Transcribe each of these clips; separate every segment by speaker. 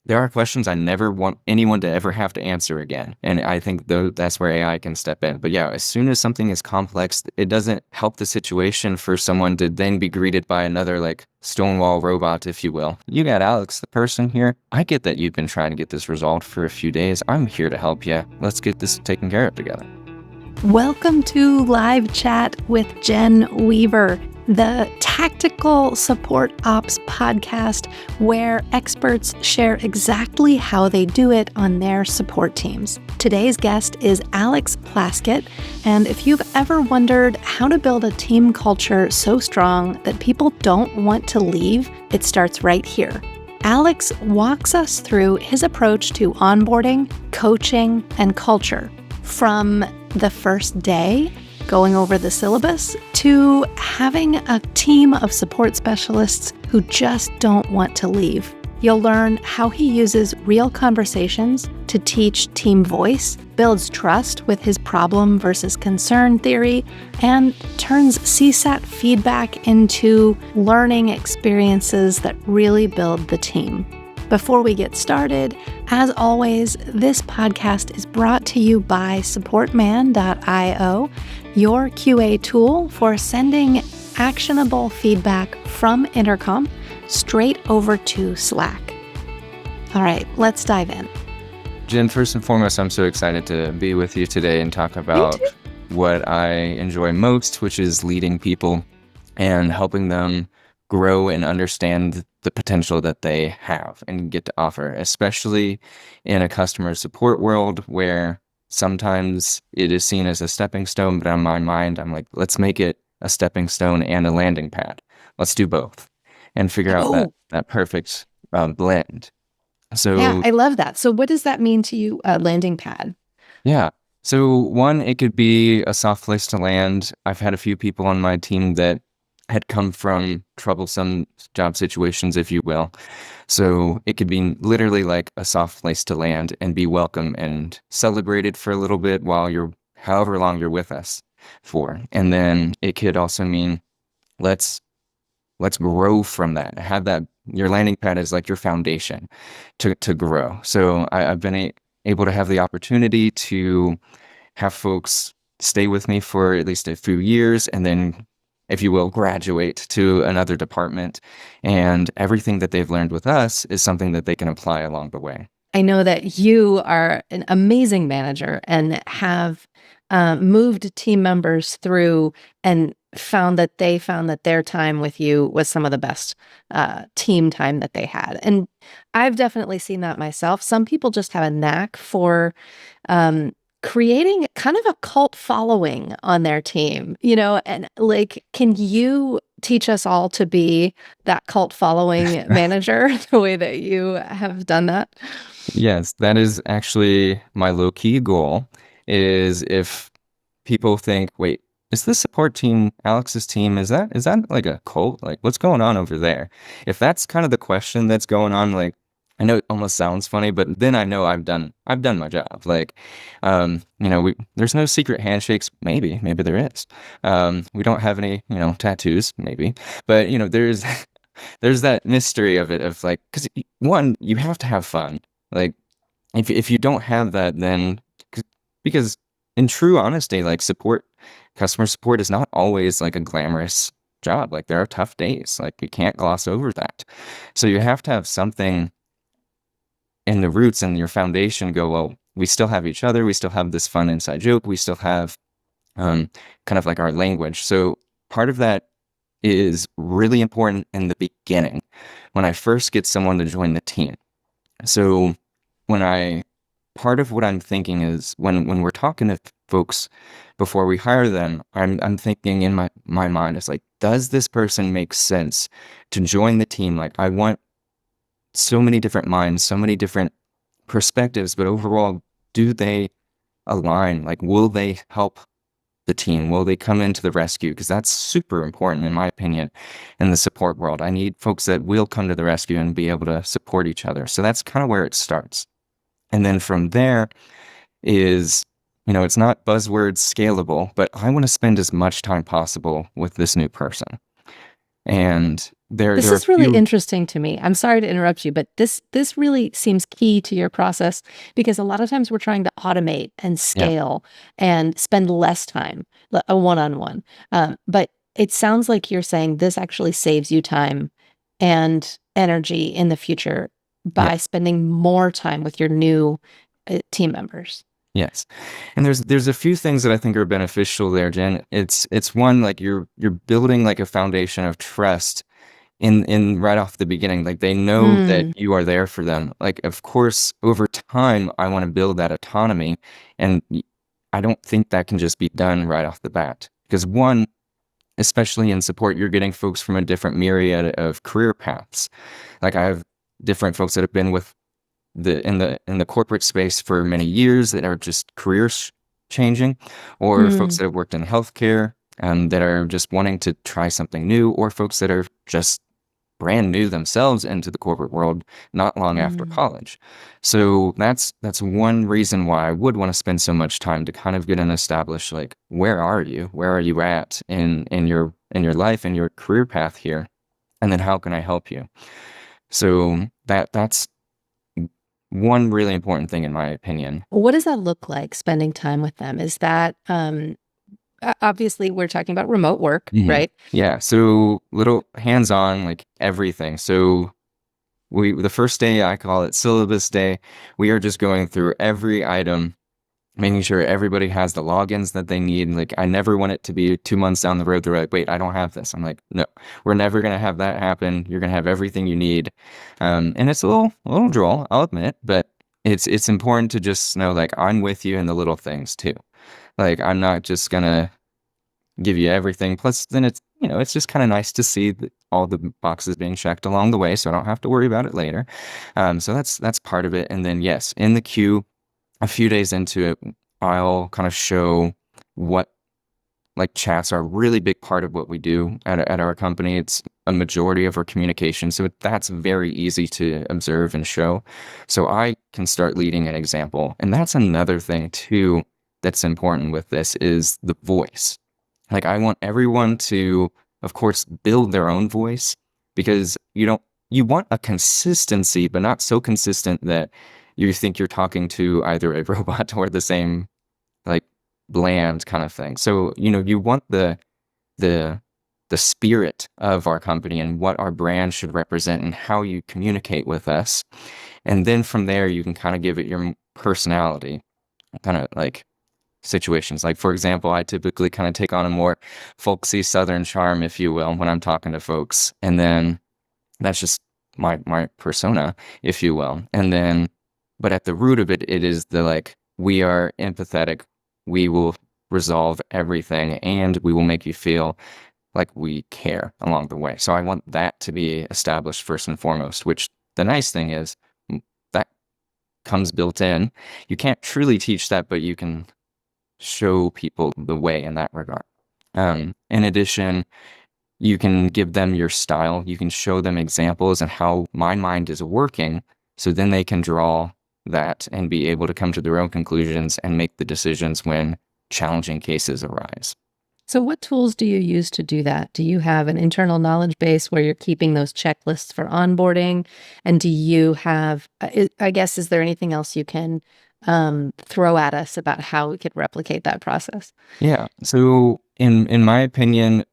Speaker 1: there are questions I never want anyone to ever have to answer again. And I think that's where AI can step in. But yeah, as soon as something is complex, it doesn't help the situation for someone to then be greeted by another like Stonewall robot, if you will. You got Alex, the person here. I get that you've been trying to get this resolved for a few days. I'm here to help you. Let's get this taken care of together.
Speaker 2: Welcome to Live Chat with Jen Weaver, the Tactical Support Ops podcast where experts share exactly how they do it on their support teams. Today's guest is Alex Plasket, and if you've ever wondered how to build a team culture so strong that people don't want to leave, it starts right here. Alex walks us through his approach to onboarding, coaching, and culture, from the first day, going over the syllabus, to having a team of support specialists who just don't want to leave. You'll learn how he uses real conversations to teach team voice, builds trust with his problem versus concern theory, and turns CSAT feedback into learning experiences that really build the team. Before we get started, as always, this podcast is brought to you by supportman.io, your QA tool for sending actionable feedback from Intercom straight over to Slack. All right, let's dive in.
Speaker 1: Jen, first and foremost, I'm so excited to be with you today and talk about what I enjoy most, which is leading people and helping them grow and understand the potential that they have and get to offer, especially in a customer support world where sometimes it is seen as a stepping stone, but in my mind, I'm like, let's make it a stepping stone and a landing pad. Let's do both and figure out that perfect blend. So
Speaker 2: yeah, I love that. So what does that mean to you, landing pad?
Speaker 1: Yeah. So one, it could be a soft place to land. I've had a few people on my team that had come from troublesome job situations, if you will. So it could be literally like a soft place to land and be welcome and celebrated for a little bit while however long you're with us for. And then it could also mean let's grow from that. Have that, your landing pad is like your foundation to grow. So I've been able to have the opportunity to have folks stay with me for at least a few years and then, if you will, graduate to another department. And everything that they've learned with us is something that they can apply along the way.
Speaker 2: I know that you are an amazing manager and have moved team members through and found that their time with you was some of the best team time that they had. And I've definitely seen that myself. Some people just have a knack for creating kind of a cult following on their team, and like, can you teach us all to be that cult following manager the way that you have done that?
Speaker 1: Yes, that is actually my low-key goal, is if people think, wait, is this support team Alex's team? Is that like a cult? Like, what's going on over there? If that's kind of the question that's going on, like, I know it almost sounds funny, but then I know I've done my job. Like, there's no secret handshakes. Maybe there is. We don't have any, tattoos, maybe, but there's there's that mystery of it, of like, because one, you have to have fun. Like, if you don't have that, then because in true honesty, like, customer support is not always like a glamorous job. Like, there are tough days. Like, you can't gloss over that. So you have to have something in the roots and your foundation go, well, we still have each other. We still have this fun inside joke. We still have kind of like our language. So part of that is really important in the beginning when I first get someone to join the team. So part of what I'm thinking is when we're talking to folks before we hire them, I'm thinking in my mind, it's like, does this person make sense to join the team? Like, I want so many different minds, so many different perspectives, but overall, do they align? Like, will they help the team? Will they come into the rescue? Because that's super important, in my opinion, in the support world. I need folks that will come to the rescue and be able to support each other. So that's kind of where it starts. And then from there is, it's not buzzword scalable, but I want to spend as much time possible with this new person. And
Speaker 2: This
Speaker 1: there are
Speaker 2: is
Speaker 1: a
Speaker 2: really
Speaker 1: few.
Speaker 2: interesting to me. I'm sorry to interrupt you, but this really seems key to your process because a lot of times we're trying to automate and
Speaker 1: Yeah.
Speaker 2: scale and spend less time, a one-on-one. But it sounds like you're saying this actually saves you time and energy in the future
Speaker 1: Yeah.
Speaker 2: by spending more time with your new team members.
Speaker 1: Yes. And there's a few things that I think are beneficial there, Jen. It's one, like you're building like a foundation of trust in right off the beginning. Like they know that
Speaker 2: Mm,
Speaker 1: you are there for them. Like of course, over time, I want to build that autonomy, and I don't think that can just be done right off the bat. Because one, especially in support, you're getting folks from a different myriad of career paths. Like I have different folks that have been with in the corporate space for many years that are just careers changing, or folks
Speaker 2: mm,
Speaker 1: that have worked in healthcare that are just wanting to try something new, or folks that are just brand new themselves into the corporate world not long after
Speaker 2: mm.
Speaker 1: college. So that's one reason why I would want to spend so much time to kind of get an established, like, where are you? Where are you at in your life and your career path here? And then how can I help you? So that's one really important thing in my opinion.
Speaker 2: What does that look like, spending time with them? Is that, obviously, we're talking about remote work,
Speaker 1: Mhm.
Speaker 2: right?
Speaker 1: Yeah, so little hands-on, like everything. So the first day, I call it syllabus day. We are just going through every item, making sure everybody has the logins that they need. Like I never want it to be 2 months down the road. They're like, wait, I don't have this. I'm like, no, we're never gonna have that happen. You're gonna have everything you need. And it's a little droll, I'll admit, but it's important to just know like I'm with you in the little things too. Like I'm not just gonna give you everything. Plus, then it's, it's just kind of nice to see all the boxes being checked along the way, so I don't have to worry about it later. So that's part of it. And then yes, in the queue, a few days into it, I'll kind of show what, like, chats are a really big part of what we do at our company. It's a majority of our communication, so that's very easy to observe and show. So I can start leading an example, and that's another thing too that's important with this is the voice. Like I want everyone to, of course, build their own voice because you want a consistency, but not so consistent that you think you're talking to either a robot or the same, like, bland kind of thing. So, you want the the spirit of our company and what our brand should represent and how you communicate with us. And then from there you can kind of give it your personality, kind of like situations. Like, for example, I typically kind of take on a more folksy Southern charm, if you will, when I'm talking to folks. And then that's just my persona, if you will. And then, but at the root of it, it is the like, we are empathetic. We will resolve everything and we will make you feel like we care along the way. So I want that to be established first and foremost, which the nice thing is that comes built in. You can't truly teach that, but you can show people the way in that regard. In addition, you can give them your style. You can show them examples and how my mind is working. So then they can draw that and be able to come to their own conclusions and make the decisions when challenging cases arise.
Speaker 2: So, what tools do you use to do that? Do you have an internal knowledge base where you're keeping those checklists for onboarding? And do you have, I guess, is there anything else you can throw at us about how we could replicate that process?
Speaker 1: Yeah. So in my opinion,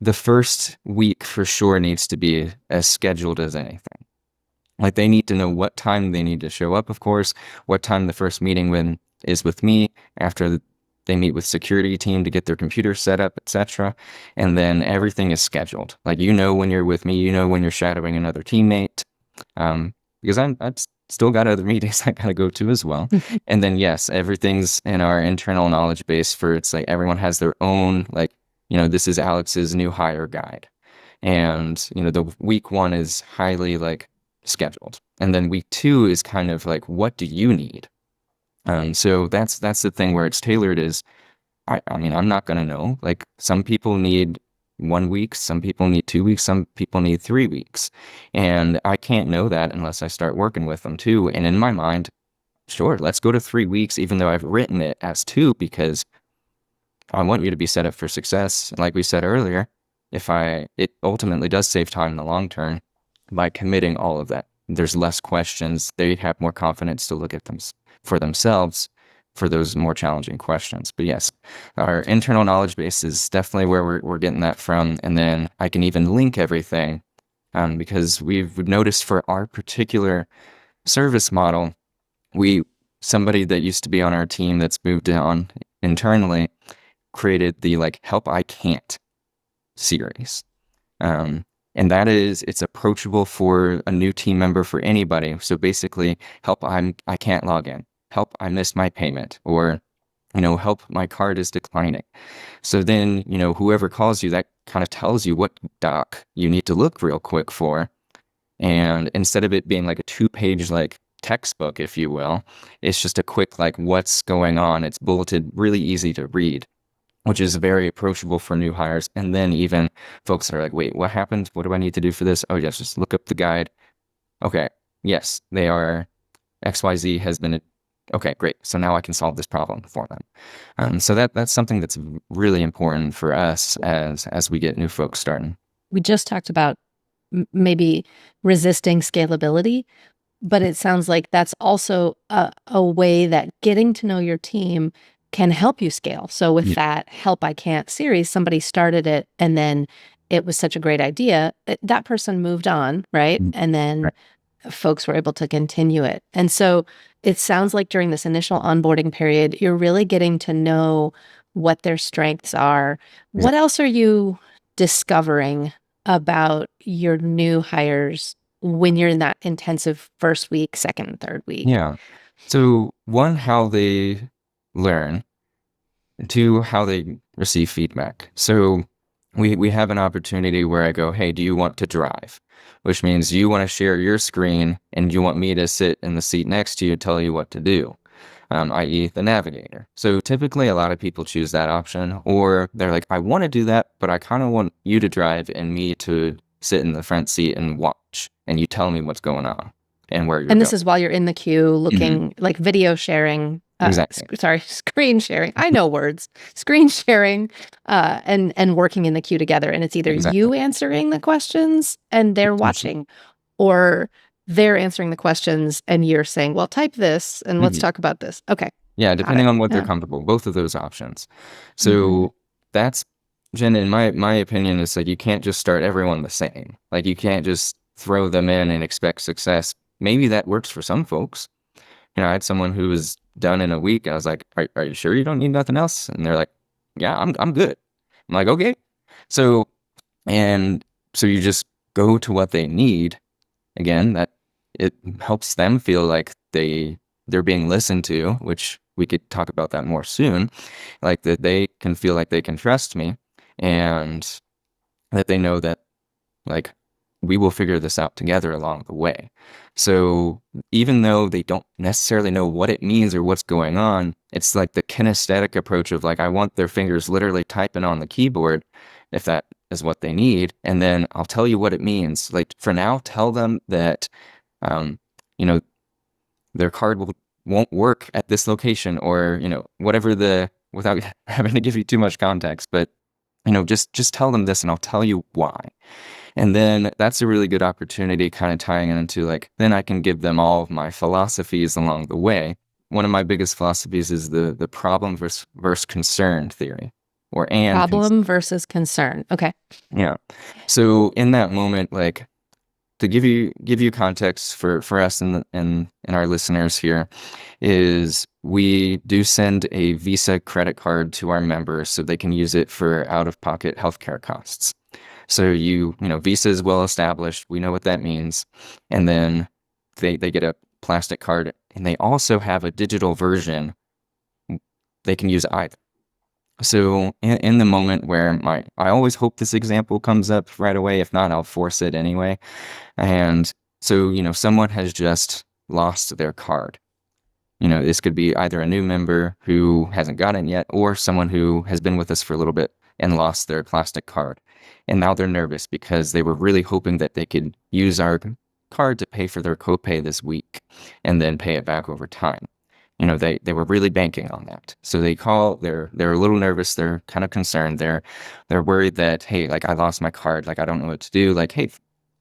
Speaker 1: the first week for sure needs to be as scheduled as anything. Like they need to know what time they need to show up, of course, what time the first meeting when is with me after they meet with security team to get their computer set up, etc. And then everything is scheduled. Like when you're with me, when you're shadowing another teammate, because I've still got other meetings I gotta go to as well. And then yes, everything's in our internal knowledge base for it's like everyone has their own like this is Alex's new hire guide, and the week one is highly like scheduled. And then week two is kind of like, what do you need? So that's the thing where it's tailored is, I mean, I'm not going to know. Like some people need 1 week, some people need 2 weeks, some people need 3 weeks. And I can't know that unless I start working with them too. And in my mind, sure, let's go to 3 weeks, even though I've written it as two, because I want you to be set up for success. Like we said earlier, it ultimately does save time in the long term by committing all of that. There's less questions. They have more confidence to look at them for themselves for those more challenging questions. But yes, our internal knowledge base is definitely where we're getting that from. And then I can even link everything because we've noticed for our particular service model, somebody that used to be on our team that's moved on internally created the like Help I Can't series. Um, and that is, it's approachable for a new team member, for anybody. So basically, help, I can't log in. Help, I missed my payment. Or, help, my card is declining. So then, whoever calls you, that kind of tells you what doc you need to look real quick for. And instead of it being like a 2-page like textbook, if you will, it's just a quick like what's going on. It's bulleted, really easy to read, which is very approachable for new hires. And then even folks that are like, wait, what happened? What do I need to do for this? Oh, yes, just look up the guide. Okay, yes, they are, XYZ has been, okay, great. So now I can solve this problem for them. So that's something that's really important for us as we get new folks starting.
Speaker 2: We just talked about maybe resisting scalability, but it sounds like that's also a way that getting to know your team can help you scale. So with that Help I Can't series, somebody started it and then it was such a great idea. That person moved on, right? And then folks were able to continue it. And so it sounds like during this initial onboarding period, you're really getting to know what their strengths are. What else are you discovering about your new hires when you're in that intensive first week, second, and third week?
Speaker 1: Yeah. So one, how they learn. Two, how they receive feedback. So we have an opportunity where I go, hey, do you want to drive? Which means you want to share your screen and you want me to sit in the seat next to you and tell you what to do, i.e. the navigator. So typically a lot of people choose that option, or they're like, I want to do that, but I kind of want you to drive and me to sit in the front seat and watch, and you tell me what's going on and where you're
Speaker 2: And this
Speaker 1: going.
Speaker 2: is while you're in the queue looking like video sharing.
Speaker 1: Exactly.
Speaker 2: Screen sharing. I know words. Screen sharing, and working in the queue together. And it's either you answering the questions and they're watching, or they're answering the questions and you're saying, well, type this and let's talk about this. Okay.
Speaker 1: Yeah, depending on what they're comfortable, both of those options. So that's, Jen, in my opinion, is like you can't just start everyone the same. Like you can't just throw them in and expect success. Maybe that works for some folks. I had someone who was done in a week. I was like, are you sure you don't need nothing else? And they're like, yeah, I'm good. I'm like, okay. So you just go to what they need. Again, that it helps them feel like they're being listened to, which we could talk about that more soon. Like that they can feel like they can trust me and that they know that like we will figure this out together along the way. So even though they don't necessarily know what it means or what's going on, it's like the kinesthetic approach of like, I want their fingers literally typing on the keyboard if that is what they need. And then I'll tell you what it means. Like for now, tell them that, their card won't work at this location, or, whatever without having to give you too much context, but, just tell them this and I'll tell you why. And then that's a really good opportunity kind of tying into like, then I can give them all of my philosophies along the way. One of my biggest philosophies is the problem versus concern theory, or
Speaker 2: problem versus concern. Okay.
Speaker 1: Yeah. So in that moment, like to give you context for us and our listeners here, is we do send a Visa credit card to our members so they can use it for out-of-pocket healthcare costs. So Visa is well established. We know what that means. And then they get a plastic card, and they also have a digital version. They can use either. So in the moment where I always hope this example comes up right away. If not, I'll force it anyway. And so, someone has just lost their card. This could be either a new member who hasn't gotten it yet, or someone who has been with us for a little bit and lost their plastic card. And now they're nervous because they were really hoping that they could use our card to pay for their copay this week and then pay it back over time. they were really banking on that. So they call, they're a little nervous, they're kind of concerned, they're worried that, hey, like I lost my card, like I don't know what to do. Like, hey,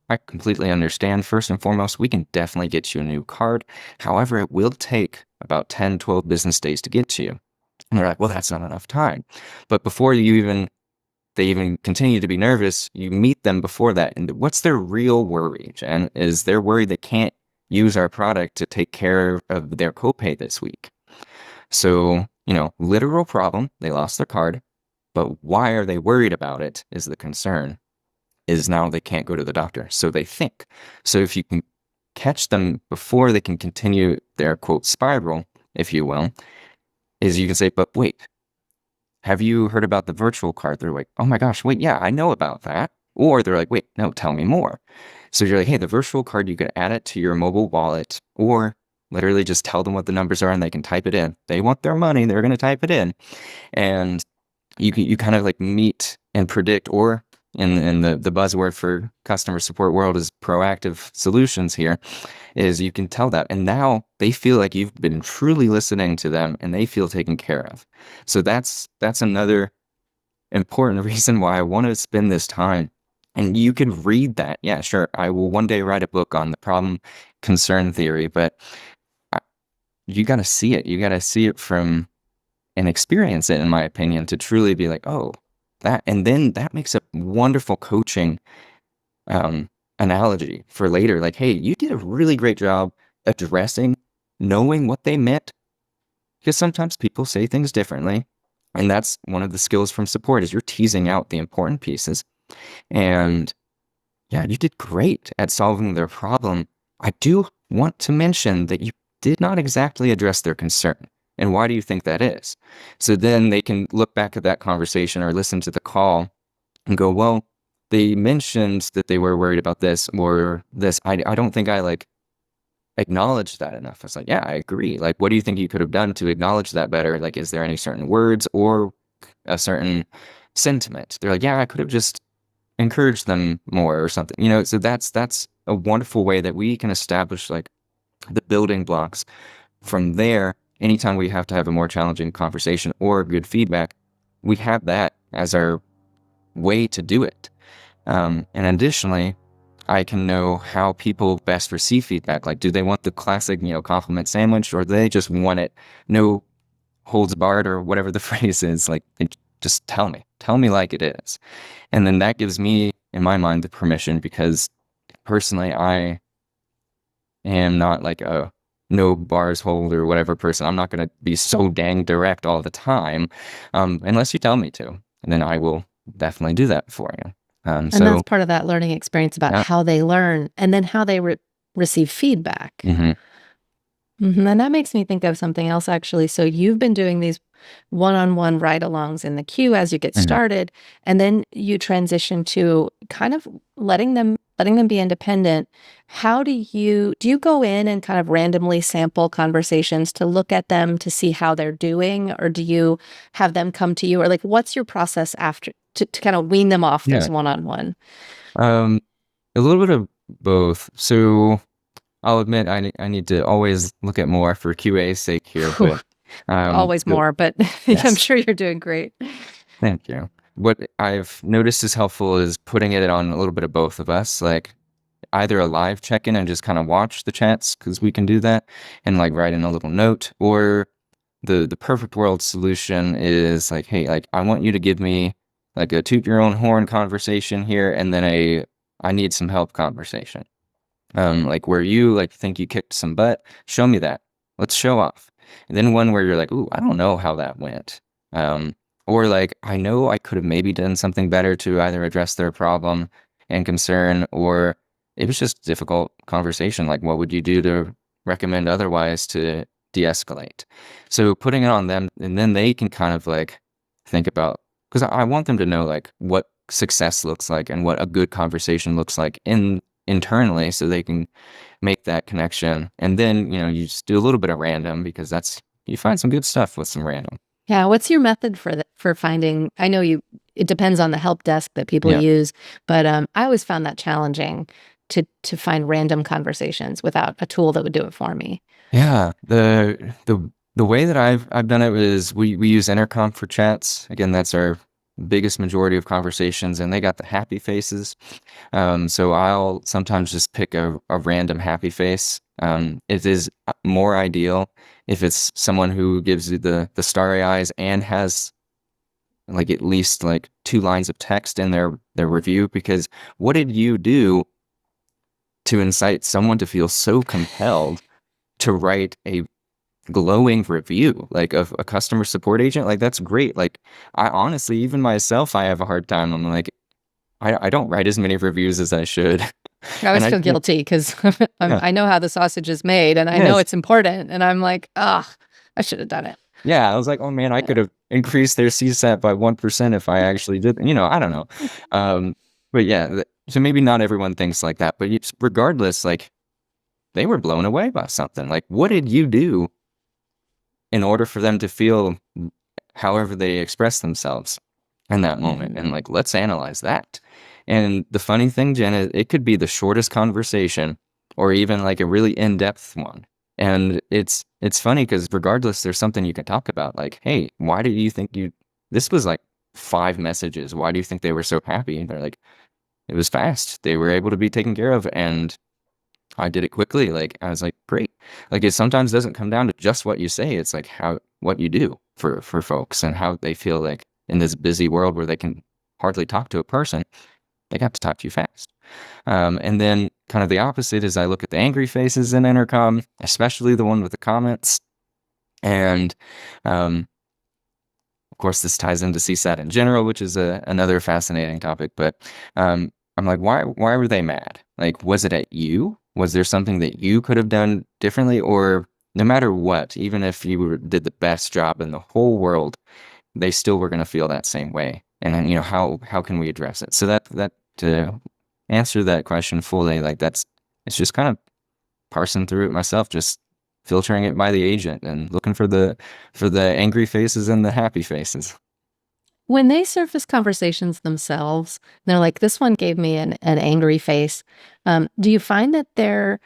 Speaker 1: I completely understand. First and foremost, we can definitely get you a new card. However, it will take about 10, 12 business days to get to you. And they're like, well, that's not enough time. But before they even continue to be nervous, you meet them before that. And what's their real worry, Jen? Is they're worried they can't use our product to take care of their copay this week. So, literal problem, they lost their card, but why are they worried about it is the concern, is now they can't go to the doctor. So they think. So if you can catch them before they can continue their quote spiral, if you will, is you can say, but wait, have you heard about the virtual card? They're like, oh my gosh, wait, yeah, I know about that. Or they're like, wait, no, tell me more. So you're like, hey, the virtual card, you can add it to your mobile wallet, or literally just tell them what the numbers are and they can type it in. They want their money, they're going to type it in. And you kind of like meet and predict, or in the buzzword for customer support world is proactive solutions here, is you can tell that. And now they feel like you've been truly listening to them and they feel taken care of. So that's another important reason why I want to spend this time. And you can read that. Yeah, sure. I will one day write a book on the problem concern theory, but you got to see it. You got to see it from and experience it, in my opinion, to truly be like, oh, that. And then that makes a wonderful coaching analogy for later. Like, hey, you did a really great job addressing, knowing what they meant, because sometimes people say things differently. And that's one of the skills from support, is you're teasing out the important pieces. And yeah, you did great at solving their problem. I do want to mention that you did not exactly address their concern. And why do you think that is? So then they can look back at that conversation or listen to the call and go, well, they mentioned that they were worried about this or this. I don't think I like acknowledged that enough. I was like, yeah, I agree. Like, what do you think you could have done to acknowledge that better? Like, is there any certain words or a certain sentiment? They're like, yeah, I could have just encouraged them more or something, so that's a wonderful way that we can establish like the building blocks. From there, anytime we have to have a more challenging conversation or good feedback, we have that as our way to do it. And additionally, I can know how people best receive feedback. Like, do they want the classic, compliment sandwich, or do they just want it no holds barred, or whatever the phrase is? Like, just tell me like it is. And then that gives me, in my mind, the permission, because personally, I am not like a no bars hold or whatever person. I'm not going to be so dang direct all the time, unless you tell me to. And then I will definitely do that for you.
Speaker 2: And that's part of that learning experience about how they learn and then how they receive feedback.
Speaker 1: Mm-hmm.
Speaker 2: Mm-hmm. And that makes me think of something else, actually. So you've been doing these one-on-one ride-alongs in the queue as you get started, and then you transition to kind of letting them be independent. How do you go in and kind of randomly sample conversations to look at them to see how they're doing, or do you have them come to you, or like what's your process after to kind of wean them off this one-on-one?
Speaker 1: A little bit of both. So I'll admit I need to always look at more for QA's sake here, but
Speaker 2: always more, but yes. I'm sure you're doing great.
Speaker 1: Thank you. What I've noticed is helpful is putting it on a little bit of both of us, like either a live check-in and just kind of watch the chats, because we can do that, and like write in a little note, or the perfect world solution is like, hey, like I want you to give me like a toot your own horn conversation here, and then I need some help conversation. Like where you like think you kicked some butt, show me that. Let's show off. And then one where you're like, ooh, I don't know how that went. Or like, I know I could have maybe done something better to either address their problem and concern, or it was just a difficult conversation. Like, what would you do to recommend otherwise to de-escalate? So putting it on them, and then they can kind of like think about, because I want them to know like what success looks like and what a good conversation looks like internally, so they can make that connection. And then, you just do a little bit of random, because you find some good stuff with some random.
Speaker 2: Yeah. What's your method for finding, I know it depends on the help desk that people use, but I always found that challenging to find random conversations without a tool that would do it for me.
Speaker 1: Yeah. The The way that I've done it is we use Intercom for chats. Again, that's our biggest majority of conversations, and they got the happy faces. So I'll sometimes just pick a random happy face. It is more ideal if it's someone who gives you the starry eyes and has like at least like 2 lines of text in their review, because what did you do to incite someone to feel so compelled to write a glowing review like of a customer support agent? Like that's great. Like I honestly, even myself, I have a hard time. I'm like, I don't write as many reviews as I should.
Speaker 2: I
Speaker 1: And
Speaker 2: always
Speaker 1: I
Speaker 2: feel
Speaker 1: think,
Speaker 2: guilty because
Speaker 1: yeah,
Speaker 2: I know how the sausage is made and I know
Speaker 1: yes,
Speaker 2: it's important. And I'm like, ah, I should have done it.
Speaker 1: yeah. I was like, oh man, I could have increased their CSAT by 1% if I actually did. I don't know. But yeah, so maybe not everyone thinks like that. But regardless, like they were blown away by something. Like, what did you do in order for them to feel however they express themselves in that moment?
Speaker 2: Mhm.
Speaker 1: And like, let's analyze that. And the funny thing, Jen, is it could be the shortest conversation or even like a really in-depth one. And it's funny because regardless, there's something you can talk about. Like, hey, why do you think this was like 5 messages. Why do you think they were so happy? And they're like, it was fast. They were able to be taken care of. And I did it quickly. Like I was like, great. Like it sometimes doesn't come down to just what you say. It's like what you do for folks and how they feel like in this busy world where they can hardly talk to a person, they got to talk to you fast. And then kind of the opposite is I look at the angry faces in Intercom, especially the one with the comments. And of course, this ties into CSAT in general, which is another fascinating topic. But I'm like, why were they mad? Like, was it at you? Was there something that you could have done differently? Or no matter what, even if did the best job in the whole world, they still were going to feel that same way. And then, how can we address it? So that to answer that question fully, like it's just kind of parsing through it myself, just filtering it by the agent and looking for the angry faces and the happy faces.
Speaker 2: When they surface conversations themselves, they're like, this one gave me an angry face. Do you find that they're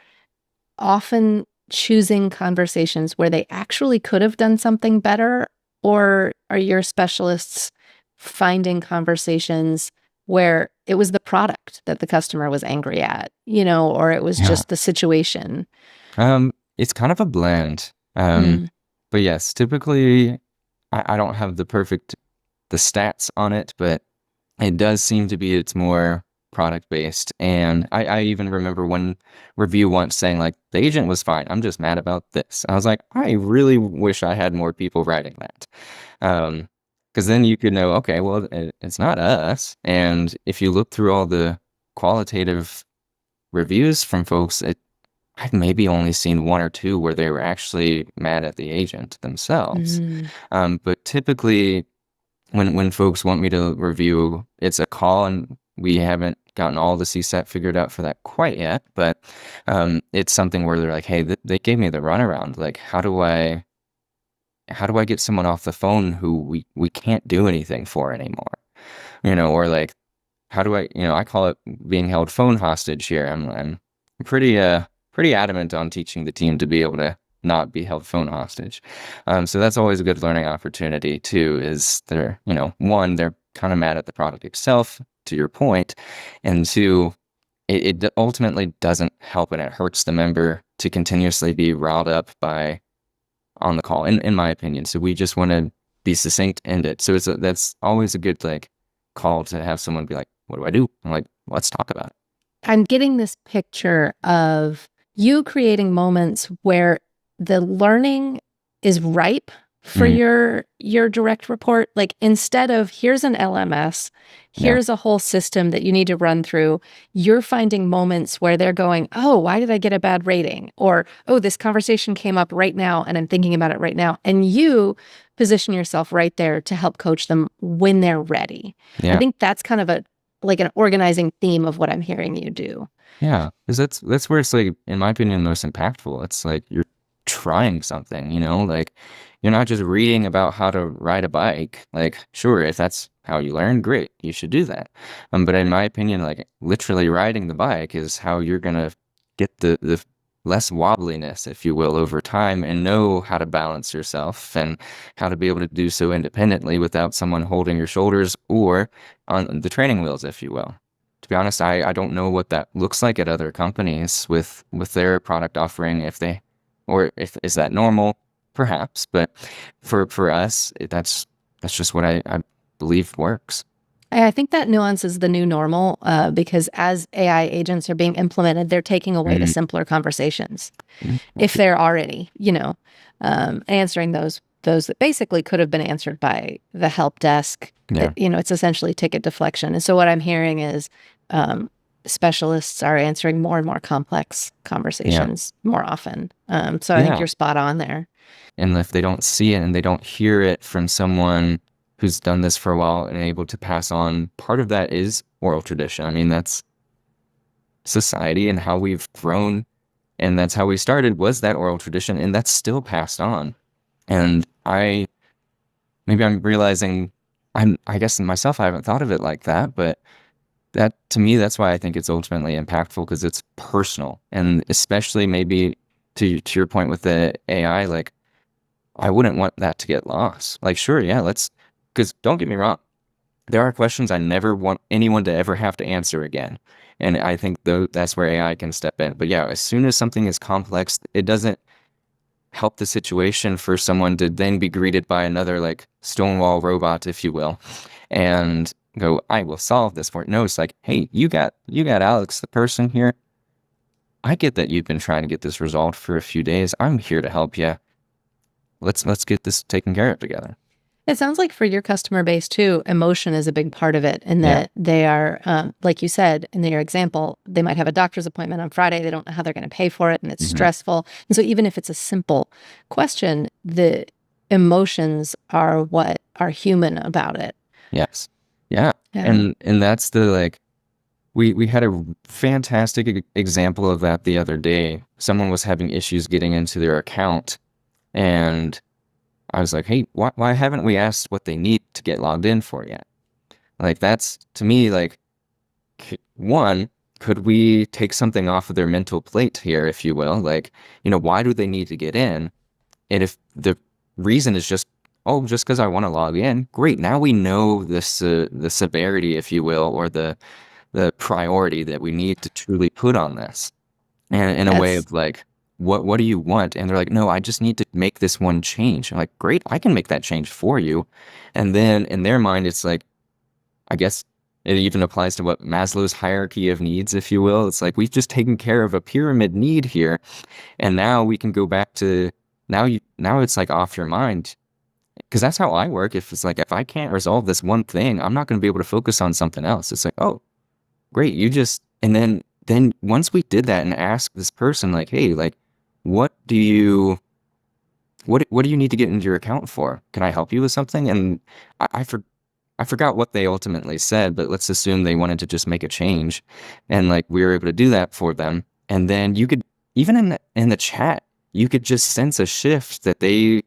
Speaker 2: often choosing conversations where they actually could have done something better? Or are your specialists finding conversations where it was the product that the customer was angry at, or it was
Speaker 1: Yeah.
Speaker 2: just the situation?
Speaker 1: It's kind of a blend.
Speaker 2: Mm,
Speaker 1: But yes, typically I don't have the stats on it, but it does seem to be it's more product based. And I even remember one review once saying like the agent was fine. I'm just mad about this. I was like, I really wish I had more people writing that. Because then you could know, okay, well, it's not us. And if you look through all the qualitative reviews from folks, I've maybe only seen 1 or 2 where they were actually mad at the agent themselves.
Speaker 2: mm.
Speaker 1: But typically, when folks want me to review, it's a call, and we haven't gotten all the CSAT figured out for that quite yet. But it's something where they're like, "Hey, they gave me the runaround. Like, how do I get someone off the phone who we can't do anything for anymore? Or like, how do I call it being held phone hostage here. I'm pretty adamant on teaching the team to be able to not be held phone hostage. So that's always a good learning opportunity too, is one, they're kind of mad at the product itself, to your point, and two, it ultimately doesn't help and it hurts the member to continuously be riled up by on the call, in my opinion. So we just want to be succinct, end it. So that's always a good like call to have someone be like, what do I do? I'm like, let's talk about it.
Speaker 2: I'm getting this picture of you creating moments where the learning is ripe for
Speaker 1: Mhm.
Speaker 2: your direct report. Like instead of here's an LMS,
Speaker 1: Yeah.
Speaker 2: here's a whole system that you need to run through, you're finding moments where they're going, "Oh, why did I get a bad rating?" Or, "Oh, this conversation came up right now and I'm thinking about it right now." And you position yourself right there to help coach them when they're ready. I
Speaker 1: Yeah.
Speaker 2: think that's kind of like an organizing theme of what I'm hearing you do.
Speaker 1: Yeah. Because that's where it's like, in my opinion, most impactful. It's like you're trying something, like you're not just reading about how to ride a bike. Like, sure, if that's how you learn, great, you should do that. But in my opinion, like literally riding the bike is how you're gonna get the less wobbliness, if you will, over time, and know how to balance yourself and how to be able to do so independently without someone holding your shoulders or on the training wheels, if you will. To be honest, I don't know what that looks like at other companies with their product offering, if they, or if is that normal, perhaps. But for us, that's just what I believe works.
Speaker 2: I think that nuance is the new normal because as AI agents are being implemented, they're taking away the
Speaker 1: Mm,
Speaker 2: simpler conversations.
Speaker 1: mm,
Speaker 2: If they're already, answering those that basically could have been answered by the help desk,
Speaker 1: yeah,
Speaker 2: it's essentially ticket deflection. And so what I'm hearing is specialists are answering more and more complex
Speaker 1: yeah,
Speaker 2: conversations more often. So I think
Speaker 1: yeah.
Speaker 2: you're spot on there.
Speaker 1: And if they don't see it and they don't hear it from someone who's done this for a while and able to pass on, part of that is oral tradition. I mean, that's society and how we've grown, and that's how we started, was that oral tradition, and that's still passed on. And maybe I'm realizing, I guess in myself, I haven't thought of it like that, but that to me, that's why I think it's ultimately impactful, because it's personal. And especially maybe to your point with the AI, like, I wouldn't want that to get lost. Like, sure, yeah, because don't get me wrong, there are questions I never want anyone to ever have to answer again. And I think that's where AI can step in. But yeah, as soon as something is complex, it doesn't help the situation for someone to then be greeted by another like Stonewall robot, if you will, and go, I will solve this for it. No, it's like, hey, you got Alex, the person here. I get that you've been trying to get this resolved for a few days. I'm here to help you. Let's get this taken care of together.
Speaker 2: It sounds like for your customer base too, emotion is a big part of it, and
Speaker 1: Yeah.
Speaker 2: that they are, like you said in your example, they might have a doctor's appointment on Friday. They don't know how they're going to pay for it, and it's
Speaker 1: Hmm.
Speaker 2: stressful. And so, even if it's a simple question, the emotions are what are human about it.
Speaker 1: Yes. Yeah.
Speaker 2: Yeah.
Speaker 1: And that's the like we had a fantastic example of that the other day. Someone was having issues getting into their account, and I was like, "Hey, why haven't we asked what they need to get logged in for yet?" Like that's to me like one, could we take something off of their mental plate here, if you will? Like, why do they need to get in? And if the reason is just, oh, just because I want to log in, great. Now we know this the severity, if you will, or the priority that we need to truly put on this. And in a way
Speaker 2: Yes.
Speaker 1: of like, what do you want? And they're like, no, I just need to make this one change. I'm like, great, I can make that change for you. And then in their mind, it's like, I guess it even applies to what Maslow's hierarchy of needs, if you will. It's like we've just taken care of a pyramid need here, and now we can go back to now it's like off your mind. Because that's how I work. If it's like if I can't resolve this one thing, I'm not going to be able to focus on something else. It's like, oh, great, you just and then once we did that and asked this person like, hey, like, what do you what do you need to get into your account for? Can I help you with something? And I forgot what they ultimately said, but let's assume they wanted to just make a change, and like we were able to do that for them. And then you could even in the chat, you could just sense a shift that they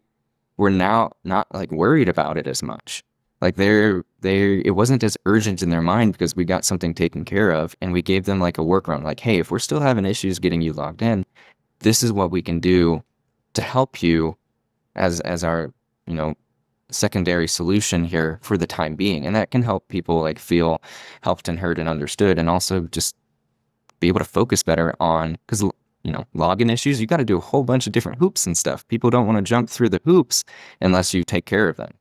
Speaker 1: were now not like worried about it as much. Like it wasn't as urgent in their mind because we got something taken care of, and we gave them like a workaround. Like, hey, if we're still having issues getting you logged in, this is what we can do to help you as our you know secondary solution here for the time being. And that can help people like feel helped and heard and understood, and also just be able to focus better on, because login issues, you got to do a whole bunch of different hoops and stuff. People don't want to jump through the hoops unless you take care of them.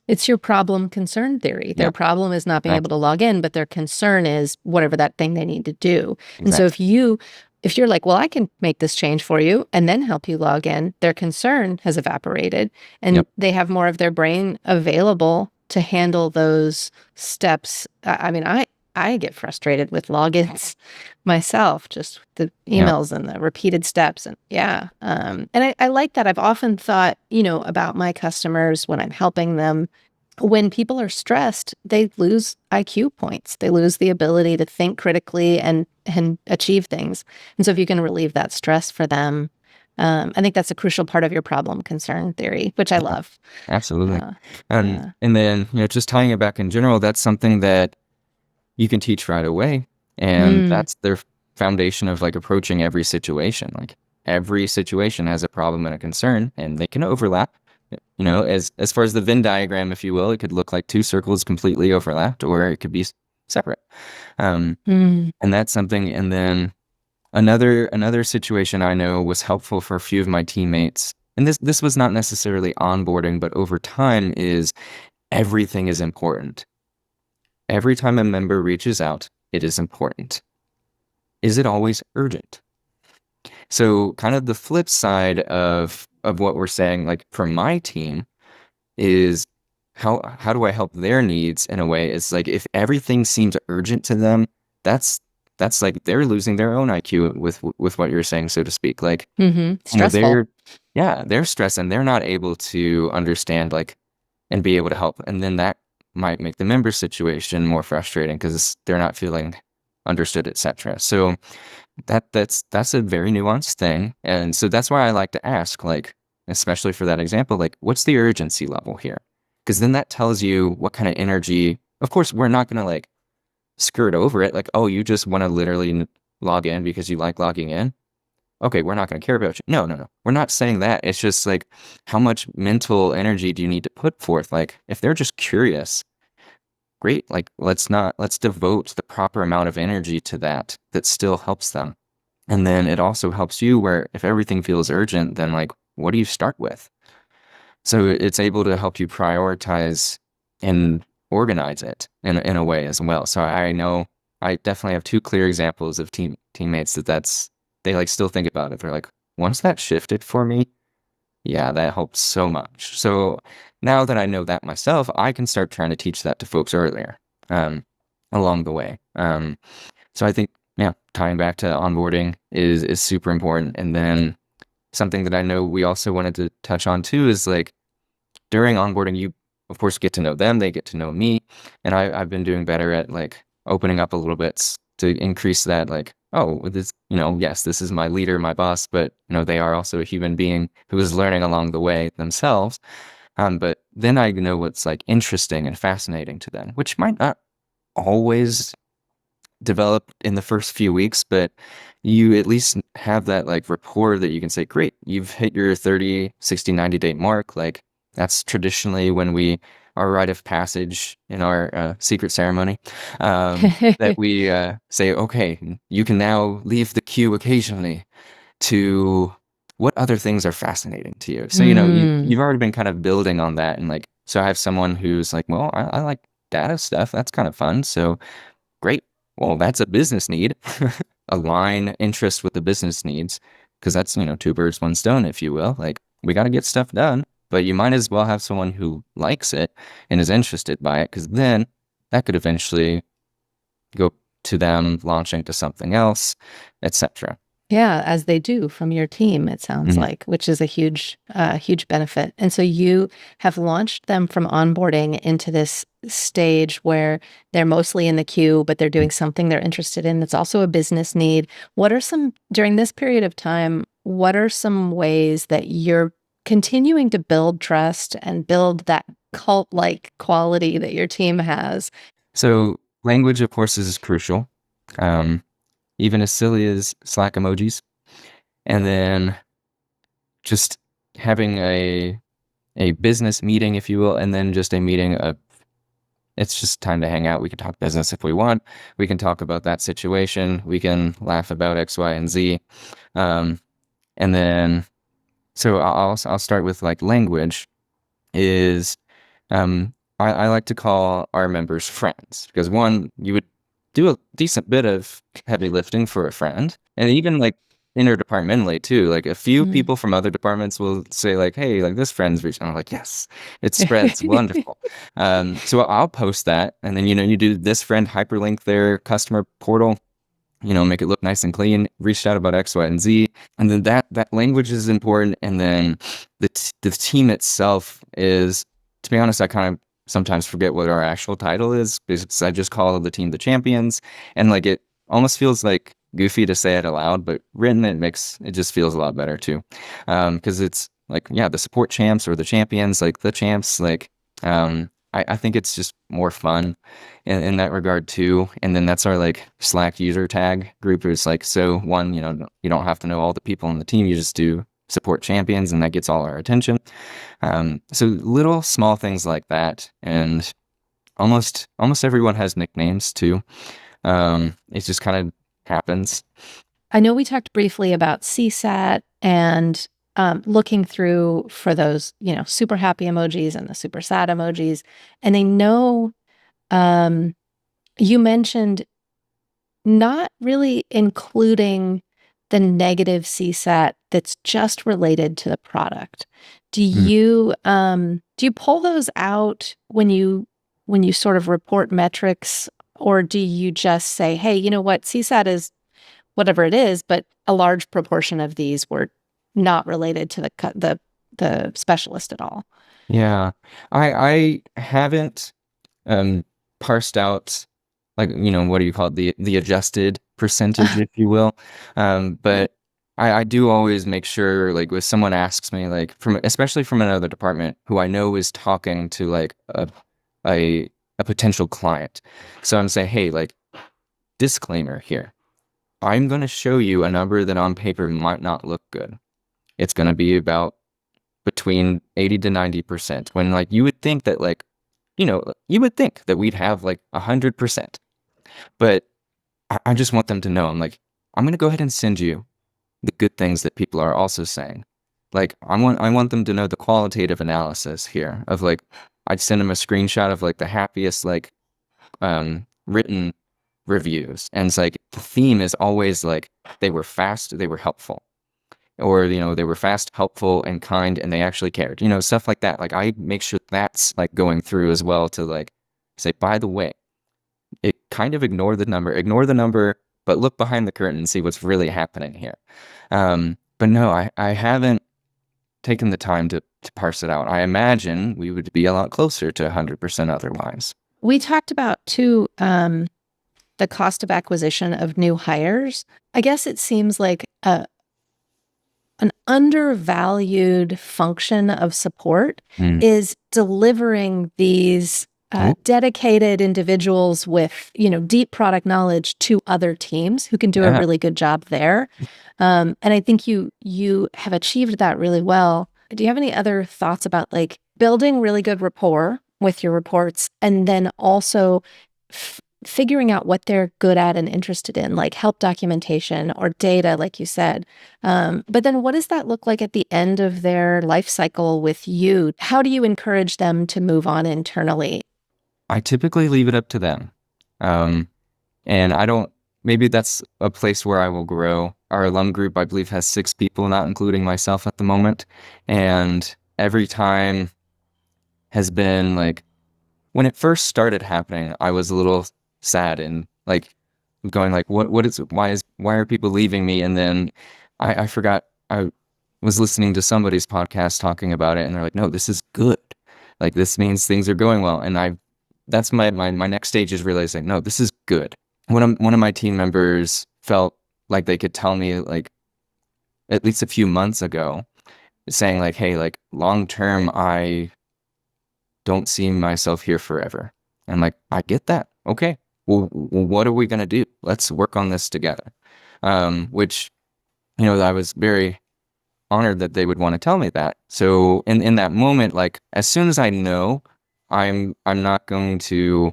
Speaker 2: It's your problem concern theory. Their
Speaker 1: Yeah,
Speaker 2: problem is not being able to log in, but their concern is whatever that thing they need to do. And so
Speaker 1: exactly.
Speaker 2: if you're like, well, I can make this change for you and then help you log in, their concern has evaporated and
Speaker 1: Yep.
Speaker 2: they have more of their brain available to handle those steps. I mean, I get frustrated with logins myself, just the
Speaker 1: Yeah.
Speaker 2: emails and the repeated steps. And yeah. And I like that. I've often thought, about my customers when I'm helping them. When people are stressed, they lose IQ points. They lose the ability to think critically and achieve things. And so if you can relieve that stress for them, I think that's a crucial part of your problem concern theory, which I
Speaker 1: Yeah.
Speaker 2: love.
Speaker 1: Absolutely.
Speaker 2: Uh,
Speaker 1: And
Speaker 2: yeah.
Speaker 1: and then just tying it back in general, that's something that you can teach right away, and
Speaker 2: Mm.
Speaker 1: that's their foundation of like approaching every situation. Like, every situation has a problem and a concern, and they can overlap. As far as the Venn diagram, if you will, it could look like two circles completely overlapped, or it could be separate. Um,
Speaker 2: Mm.
Speaker 1: and that's something. And then another situation I know was helpful for a few of my teammates, and this was not necessarily onboarding, but over time, is everything is important. Every time a member reaches out, it is important. Is it always urgent? So kind of the flip side of what we're saying, like for my team, is how do I help their needs in a way? It's like if everything seems urgent to them, that's that's like they're losing their own IQ with what you're saying, so to speak. Like,
Speaker 2: Stressful.
Speaker 1: they're stressed and they're not able to understand like and be able to help. And then that might make the member situation more frustrating because they're not feeling understood, etc. So that's a very nuanced thing. And so that's why I like to ask, like, especially for that example, like, what's the urgency level here? Because then that tells you what kind of energy. Of course, we're not going to like skirt over it. Like, oh, you just want to literally log in because you like logging in. Okay, we're not going to care about you. No, no, no. We're not saying that. It's just like, how much mental energy do you need to put forth? Like, if they're just curious, great. Like, let's devote the proper amount of energy to that still helps them. And then it also helps you where if everything feels urgent, then like, what do you start with? So it's able to help you prioritize and organize it in a way as well. So I know I definitely have two clear examples of teammates they like still think about it. They're like, once that shifted for me, yeah, that helps so much. So now that I know that myself, I can start trying to teach that to folks earlier, along the way. So I think, yeah, tying back to onboarding is super important. And then something that I know we also wanted to touch on too is like during onboarding, you of course get to know them, they get to know me, and I've been doing better at like opening up a little bit to increase that like, oh, this, yes, this is my leader, my boss, but they are also a human being who is learning along the way themselves. But then I know what's like interesting and fascinating to them, which might not always develop in the first few weeks, but you at least have that like rapport that you can say, great, you've hit your 30, 60, 90-day mark. Like that's traditionally when our rite of passage in our secret ceremony, that we say, okay, you can now leave the queue occasionally to what other things are fascinating to you. So,
Speaker 2: Mm.
Speaker 1: you've already been kind of building on that. And like, so I have someone who's like, well, I like data stuff. That's kind of fun. So great. Well, that's a business need. Align interest with the business needs because that's, two birds, one stone, if you will. Like, we got to get stuff done, but you might as well have someone who likes it and is interested by it because then that could eventually go to them launching to something else, etc.
Speaker 2: Yeah, as they do from your team, it sounds
Speaker 1: Mhm.
Speaker 2: like, which is a huge benefit. And so you have launched them from onboarding into this stage where they're mostly in the queue, but they're doing something they're interested in. It's also a business need. During this period of time, what are some ways that you're continuing to build trust and build that cult-like quality that your team has?
Speaker 1: So language, of course, is crucial. Um, Even as silly as Slack emojis. And then just having a business meeting, if you will, and then just a meeting of it's just time to hang out. We can talk business if we want. We can talk about that situation. We can laugh about X, Y, and Z. Um, and then so I'll start with like language is I like to call our members friends because one, you would do a decent bit of heavy lifting for a friend, and even like interdepartmentally too. Like a few
Speaker 2: Mm.
Speaker 1: people from other departments will say like, "Hey, like this friend's reaching." I'm like, "Yes, it spreads, wonderful." So I'll post that, and then you do this friend hyperlink their customer portal, make it look nice and clean, reached out about X, Y, and Z. And then that language is important. And then the team itself is, to be honest, I kind of sometimes forget what our actual title is because I just call the team the champions. And like it almost feels like goofy to say it aloud, but written it just feels a lot better too. Because it's like, yeah, the support champs or the champions, like the champs, like I think it's just more fun in that regard too. And then that's our like Slack user tag group is like, so one, you don't have to know all the people on the team. You just do support champions and that gets all our attention. So little small things like that. And almost everyone has nicknames too. It just kind of happens.
Speaker 2: I know we talked briefly about CSAT and looking through for those, super happy emojis and the super sad emojis. And I know you mentioned not really including the negative CSAT that's just related to the product.
Speaker 1: Mm.
Speaker 2: Do you pull those out when you sort of report metrics, or do you just say, hey, you know what, CSAT is whatever it is, but a large proportion of these were not related to the specialist at all?
Speaker 1: Yeah, I haven't parsed out like what do you call it, the adjusted percentage, if you will. But I do always make sure like if someone asks me like from especially from another department who I know is talking to like a a potential client. So I'm saying, hey, like disclaimer here. I'm going to show you a number that on paper might not look good. It's going to be about between 80 to 90%. When like you would think that like, you would think that we'd have like 100%. But I just want them to know, I'm going to go ahead and send you the good things that people are also saying. Like I want them to know the qualitative analysis here of like, I'd send them a screenshot of like the happiest like written reviews. And it's like the theme is always like they were fast, they were helpful. Or, they were fast, helpful, and kind, and they actually cared. Stuff like that. Like I make sure that's like going through as well to like say, by the way, it kind of ignore the number, but look behind the curtain and see what's really happening here. But no, I haven't taken the time to parse it out. I imagine we would be a lot closer to 100% otherwise.
Speaker 2: We talked about too, the cost of acquisition of new hires. I guess it seems like an undervalued function of support
Speaker 1: Mm.
Speaker 2: is delivering these
Speaker 1: Oh,
Speaker 2: dedicated individuals with, deep product knowledge to other teams who can do a
Speaker 1: yeah.
Speaker 2: really good job there. And I think you have achieved that really well. Do you have any other thoughts about like building really good rapport with your reports and then also figuring out what they're good at and interested in, like help documentation or data, like you said. But then what does that look like at the end of their life cycle with you? How do you encourage them to move on internally?
Speaker 1: I typically leave it up to them. Um, and I don't, maybe that's a place where I will grow. Our alum group, I believe, has 6 people, not including myself at the moment. And every time has been like, when it first started happening, I was a little sad and like going like, why are people leaving me? And then I forgot I was listening to somebody's podcast talking about it and they're like, no, this is good. Like this means things are going well. And that's my next stage is realizing, no, this is good. One of my team members felt like they could tell me like at least a few months ago saying like, hey, like long term, I don't see myself here forever. And I'm like, I get that. Okay. Well, what are we going to do? Let's work on this together. Which, I was very honored that they would want to tell me that. So in that moment, like as soon as I know, I'm not going to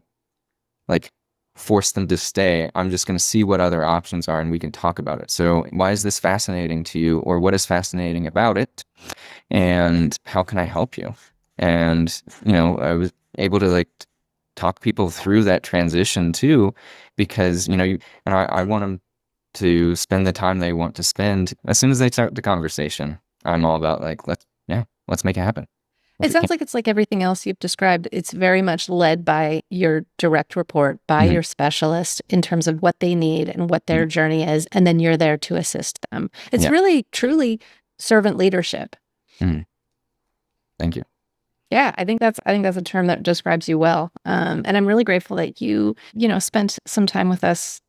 Speaker 1: like force them to stay. I'm just going to see what other options are and we can talk about it. So why is this fascinating to you, or what is fascinating about it? And how can I help you? And, I was able to like talk people through that transition too, because, I want them to spend the time they want to spend. As soon as they start the conversation, I'm all about like, let's make it happen. If
Speaker 2: It
Speaker 1: we
Speaker 2: sounds like it's like everything else you've described. It's very much led by your direct report, by
Speaker 1: can.
Speaker 2: your specialist in terms of what they need and what their
Speaker 1: Mhm.
Speaker 2: journey is. And then you're there to assist them. It's
Speaker 1: Yeah.
Speaker 2: really, truly servant leadership.
Speaker 1: Mhm. Thank you.
Speaker 2: Yeah, I think that's a term that describes you well. And I'm really grateful that you spent some time with us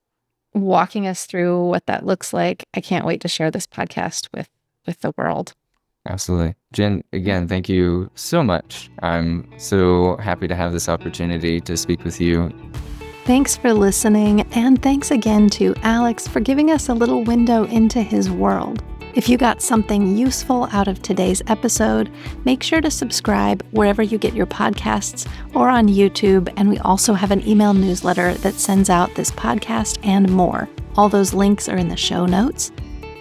Speaker 2: walking us through what that looks like. I can't wait to share this podcast with the world.
Speaker 1: Absolutely. Jen, again, thank you so much. I'm so happy to have this opportunity to speak with you.
Speaker 2: Thanks for listening, and thanks again to Alex for giving us a little window into his world. If you got something useful out of today's episode, make sure to subscribe wherever you get your podcasts or on YouTube, and we also have an email newsletter that sends out this podcast and more. All those links are in the show notes.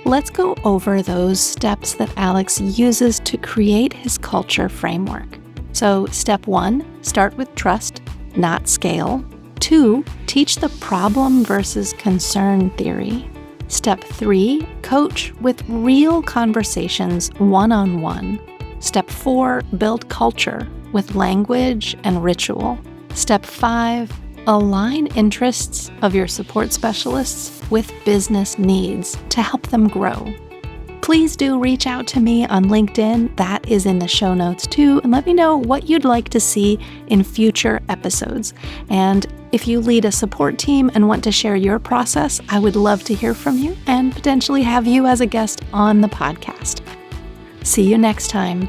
Speaker 2: Let's go over those steps that Alex uses to create his culture framework. So, step 1, start with trust, not scale. 2, teach the problem versus concern theory. Step 3, coach with real conversations one-on-one. Step 4, build culture with language and ritual. Step 5, align interests of your support specialists with business needs to help them grow. Please do reach out to me on LinkedIn. That is in the show notes too. And let me know what you'd like to see in future episodes. And if you lead a support team and want to share your process, I would love to hear from you and potentially have you as a guest on the podcast. See you next time.